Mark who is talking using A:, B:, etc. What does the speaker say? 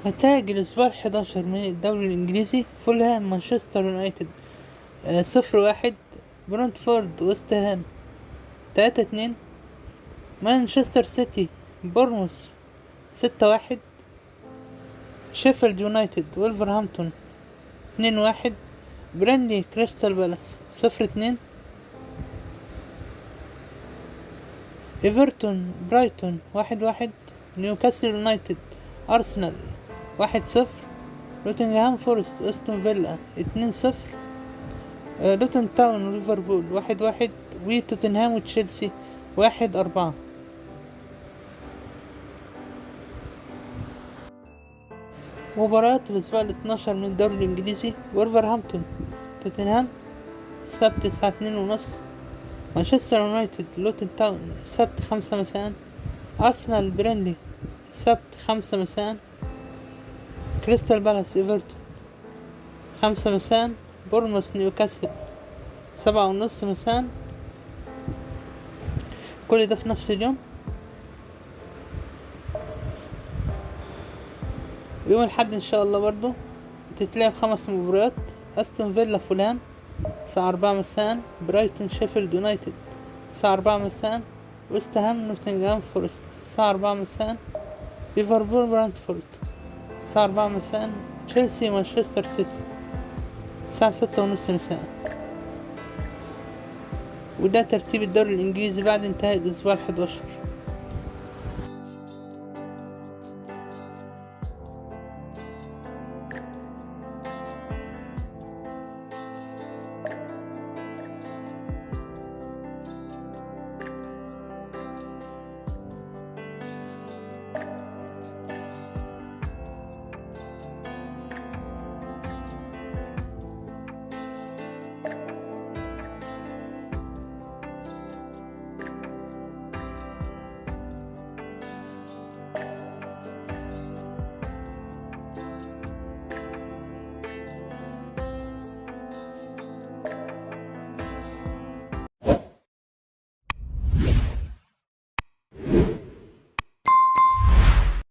A: نتائج الأسبوع 11 من الدوري الإنجليزي: فولهام مانشستر يونايتد 0-1. برونتفورد وست هام 3-2. مانشستر سيتي بورموث 6-1. شيفيلد يونايتد ولفرهامبتون 2-1. برينلي كريستال بالاس 0-2. ايفرتون برايتون 1-1. نيوكاسل يونايتد أرسنال 1-0. نوتنغهام فورست استون فيلا 2-0. لوتون تاون وليفربول 1-1. وتوتنهام وتشيلسي 1-4. مباراة الأسبوع 12 من الدوري الإنجليزي: ولفرهامبتون توتنهام السبت الساعة 2:30. مانشستر يونايتد لوتون تاون السبت 5 مساء. أرسنال برينلي السبت 5 مساء. كريستال بالاس ايفرتون 5 مساء. بورموث نيوكاسل 7:30 مساء. كل ده في نفس اليوم. يوم الأحد إن شاء الله برضو تتلعب 5 مباريات: أستون فيلا فولهام الساعة 4 مساء. برايتون شيفيلد يونايتد الساعة 4 مساء. وست هام نوتنغهام فورست الساعة 4 مساء. ليفربول برنتفورد الساعة 4 مساء. تشيلسي مانشستر سيتي الساعة 6:30 مساء. وده ترتيب الدوري الإنجليزي بعد انتهاء الأسبوع 11.